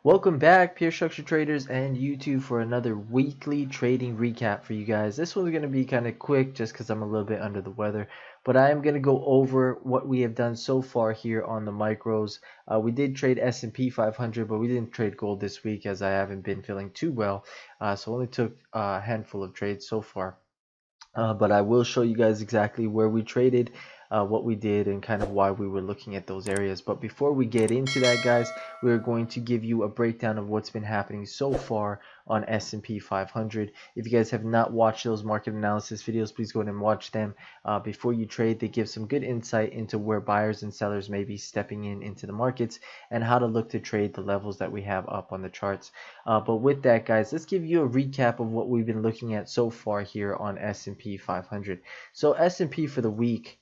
Welcome back, Pure Structure Traders and YouTube, for another weekly trading recap for you guys. This one's going to be kind of quick just because I'm a little bit under the weather, but I am going to go over what we have done so far here on the micros. We did trade S&P 500, but we didn't trade gold this week as I haven't been feeling too well, so only took a handful of trades so far. But I will show you guys exactly where we traded, what we did, and kind of why we were looking at those areas. But before we get into that, guys, we're going to give you a breakdown of what's been happening so far on S&P 500. If you guys have not watched those market analysis videos, please go ahead and watch them before you trade. They give some good insight into where buyers and sellers may be stepping into the markets and how to look to trade the levels that we have up on the charts. But with that, guys, let's give you a recap of what we've been looking at so far here on S&P 500. So S&P for the week,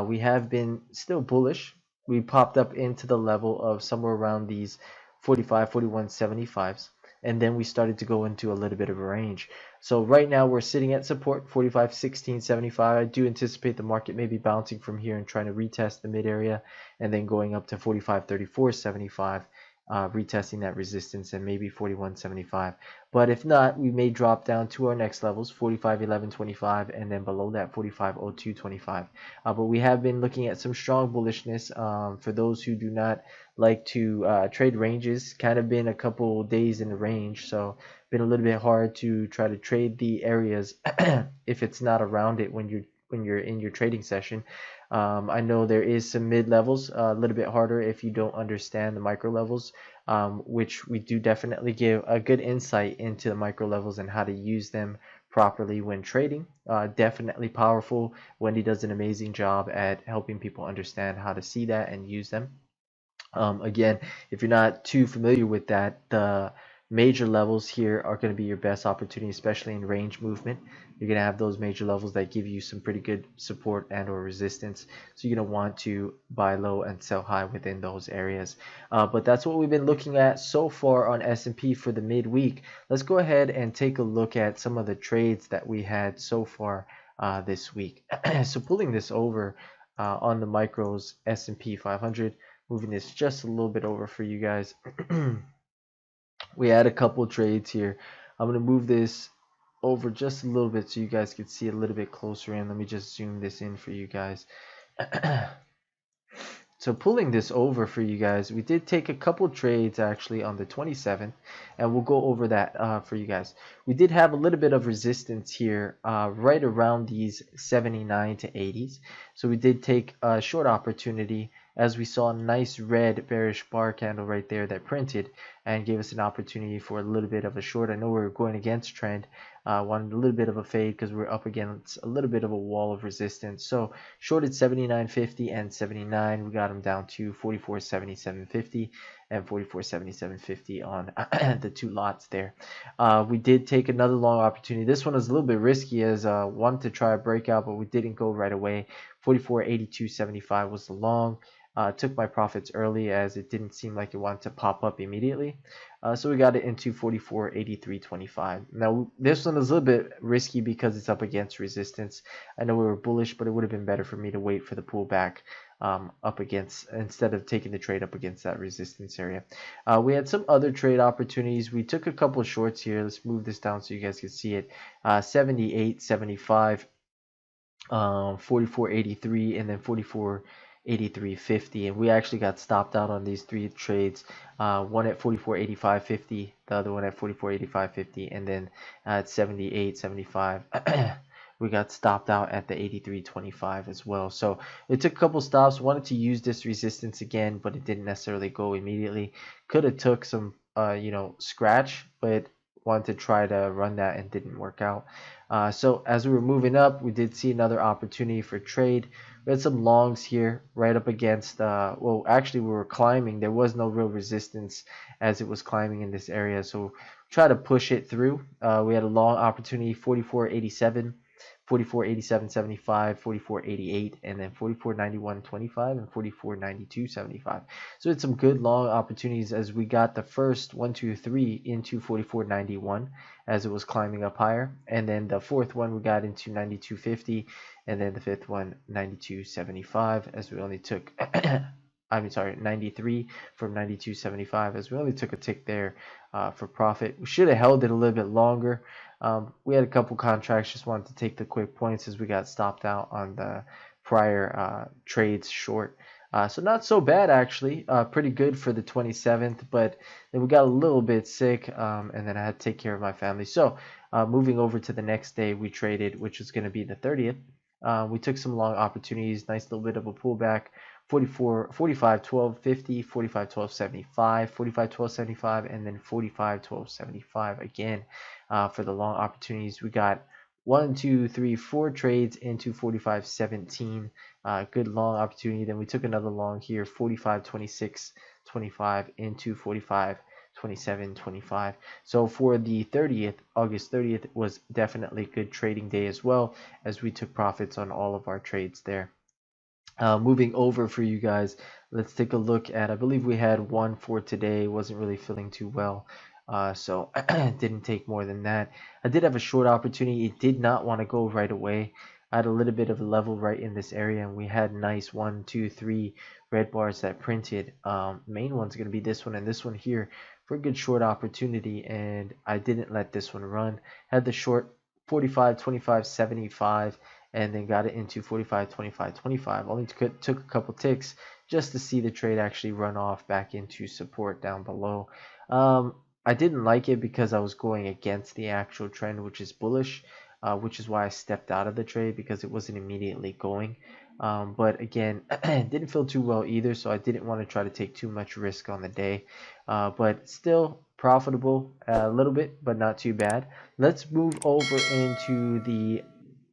we have been still bullish. We popped up into the level of somewhere around these 45, 41.75s, and then we started to go into a little bit of a range. So right now we're sitting at support 45.1675. I do anticipate the market may be bouncing from here and trying to retest the mid area, and then going up to 45.3475. Retesting that resistance and maybe 41.75. But if not, we may drop down to our next levels, 45.1125, and then below that 45.0225. But we have been looking at some strong bullishness. For those who do not like to trade ranges, kind of been a couple days in the range, so been a little bit hard to try to trade the areas if it's not around it when you're in your trading session. I know there is some mid levels, a little bit harder if you don't understand the micro levels, which we do definitely give a good insight into the micro levels and how to use them properly when trading. Definitely powerful. Wendy does an amazing job at helping people understand how to see that and use them. Again, if you're not too familiar with that, the major levels here are going to be your best opportunity, especially in range movement. You're going to have those major levels that give you some pretty good support and or resistance. So you're going to want to buy low and sell high within those areas. But that's what we've been looking at so far on S&P for the midweek. Let's go ahead and take a look at some of the trades that we had so far this week. So pulling this over on the micros S&P 500, moving this just a little bit over for you guys. We had a couple trades here. I'm going to move this over just a little bit so you guys can see a little bit closer in. Let me just zoom this in for you guys. So pulling this over for you guys, we did take a couple trades actually on the 27th, and we'll go over that for you guys. We did have a little bit of resistance here right around these 79 to 80s. So we did take a short opportunity as we saw a nice red bearish bar candle right there that printed and gave us an opportunity for a little bit of a short. I know we were going against trend, wanted a little bit of a fade because we're up against a little bit of a wall of resistance. So shorted 79.50 and 79. We got them down to 44.7750 and 44.7750 on the two lots there. We did take another long opportunity. This one was a little bit risky as wanted to try a breakout, but we didn't go right away. 44.8275 was the long. Took my profits early as it didn't seem like it wanted to pop up immediately. So we got it into 44.8325. Now this one is a little bit risky because it's up against resistance. I know we were bullish, but it would have been better for me to wait for the pullback up against, instead of taking the trade up against that resistance area. We had some other trade opportunities. We took a couple of shorts here. Let's move this down so you guys can see it. 78.75, 44.83, and then 44.8350, and we actually got stopped out on these three trades, one at 44.8550, the other one at 44.8550, and then at 78.75 we got stopped out at the 83.25 as well. So it took a couple stops. Wanted to use this resistance again, but it didn't necessarily go immediately. Could have took some scratch, but wanted to try to run that and didn't work out. So as we were moving up, we did see another opportunity for trade. We had some longs here right up against, well, actually we were climbing. There was no real resistance as it was climbing in this area. So try to push it through. We had a long opportunity, 44.87. 44.8775, 44.88, and then 44.9125 and 44.9275. So it's some good long opportunities as we got the first 1, 2, 3 into 44.91 as it was climbing up higher, and then the fourth one we got into 92.50, and then the fifth one 92.75 as we only took I mean, sorry, 93 from 92.75, as we only took a tick there for profit. We should have held it a little bit longer. We had a couple contracts, just wanted to take the quick points as we got stopped out on the prior trades short. So not so bad actually, pretty good for the 27th, but then we got a little bit sick, and then I had to take care of my family. So moving over to the next day, we traded, which was going to be the 30th. We took some long opportunities, nice little bit of a pullback. 44, 45, 12, 50, 45, 12, 75, 45, 12, 75, and then 45, 12, 75 again. For the long opportunities, we got 1, 2, 3, 4 trades into 45, 17. Good long opportunity. Then we took another long here, 45, 26, 25 into 45, 27, 25. So for the 30th, August 30th was definitely a good trading day as well, as we took profits on all of our trades there. Moving over for you guys, let's take a look at, I believe we had one for today. Wasn't really feeling too well, so didn't take more than that. I did have a short opportunity. It did not want to go right away. I had a little bit of a level right in this area, and we had nice 1, 2, 3 red bars that printed. Main one's going to be this one and this one here for a good short opportunity, and I didn't let this one run. Had the short 45, 25, 75, and then got it into 45, 25, 25. Only took a couple ticks just to see the trade actually run off back into support down below. I didn't like it because I was going against the actual trend, which is bullish, which is why I stepped out of the trade, because it wasn't immediately going. But again, didn't feel too well either, so I didn't want to try to take too much risk on the day. But still profitable a little bit, but not too bad. Let's move over into the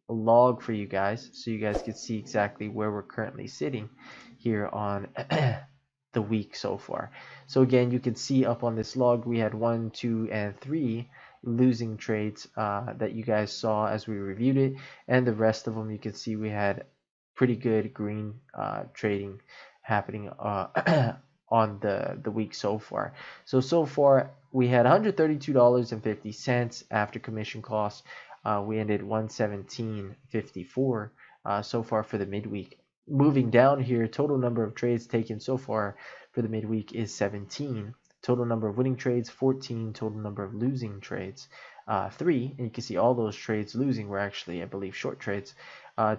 log for you guys, so you guys can see exactly where we're currently sitting here on the week so far. So again, you can see up on this log we had 1, 2, and 3 losing trades that you guys saw as we reviewed it, and the rest of them you can see we had pretty good green trading happening on the week so far. So far we had $132.50 after commission costs. We ended 117.54 so far for the midweek. Moving down here, total number of trades taken so far for the midweek is 17. Total number of winning trades 14. Total number of losing trades 3. And you can see all those trades losing were actually, I believe, short trades.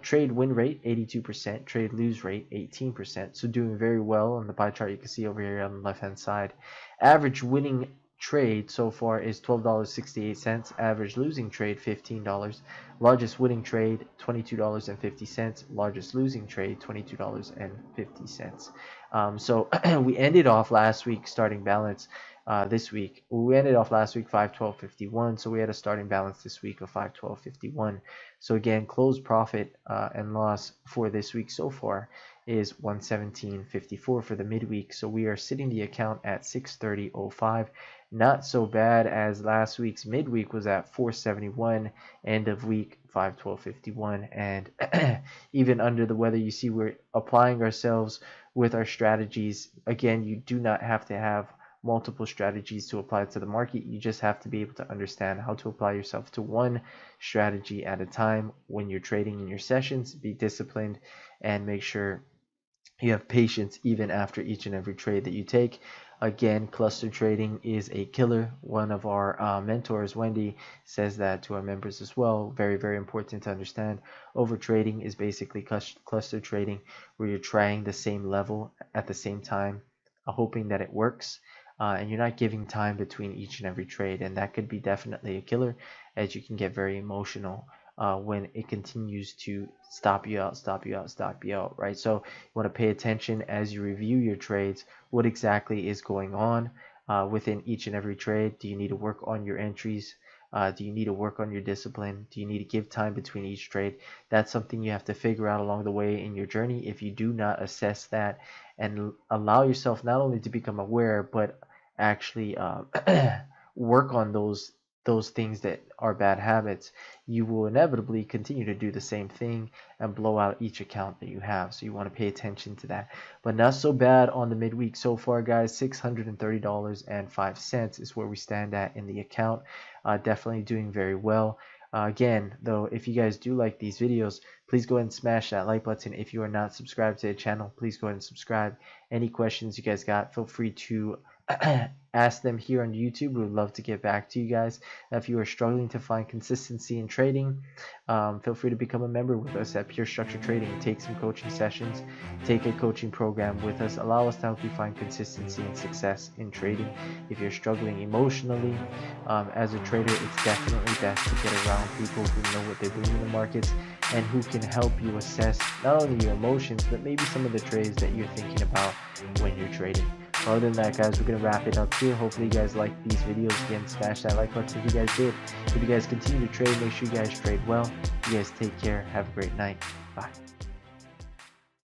Trade win rate 82%, trade lose rate 18%. So doing very well on the pie chart you can see over here on the left hand side. Average winning trade so far is $12.68. Average losing trade $15. Largest winning trade $22.50. Largest losing trade $22.50. So we ended off last week starting balance. This week we ended off last week 512.51, so we had a starting balance this week of 512.51. So again, closed profit and loss for this week so far is 117.54 for the midweek. So we are sitting the account at 630.05. Not so bad, as last week's midweek was at 471, end of week 512.51, and even under the weather, you see we're applying ourselves with our strategies. Again, you do not have to have multiple strategies to apply to the market. You just have to be able to understand how to apply yourself to one strategy at a time when you're trading in your sessions. Be disciplined and make sure you have patience even after each and every trade that you take. Again, cluster trading is a killer. One of our mentors, Wendy, says that to our members as well. Very, very important to understand. Over trading is basically cluster trading, where you're trying the same level at the same time, hoping that it works. And you're not giving time between each and every trade, and that could be definitely a killer, as you can get very emotional when it continues to stop you out, right? So you want to pay attention as you review your trades. What exactly is going on within each and every trade? Do you need to work on your entries? Do you need to work on your discipline? Do you need to give time between each trade? That's something you have to figure out along the way in your journey. If you do not assess that and allow yourself not only to become aware, but actually work on those things that are bad habits, you will inevitably continue to do the same thing and blow out each account that you have. So you want to pay attention to that. But not so bad on the midweek so far, guys. $630.05 is where we stand at in the account. Definitely doing very well. Again, though, if you guys do like these videos, please go ahead and smash that like button. If you are not subscribed to the channel, please go ahead and subscribe. Any questions you guys got, feel free to ask them here on YouTube. We would love to get back to you guys. If you are struggling to find consistency in trading, feel free to become a member with us at Pure Structure Trading. Take some coaching sessions, take a coaching program with us. Allow us to help you find consistency and success in trading. If you're struggling emotionally as a trader, it's definitely best to get around people who know what they're doing in the markets and who can help you assess not only your emotions, but maybe some of the trades that you're thinking about when you're trading. Other than that, guys, we're going to wrap it up here. Hopefully you guys liked these videos. Again, smash that like button if you guys did. If you guys continue to trade, make sure you guys trade well. You guys take care. Have a great night. Bye.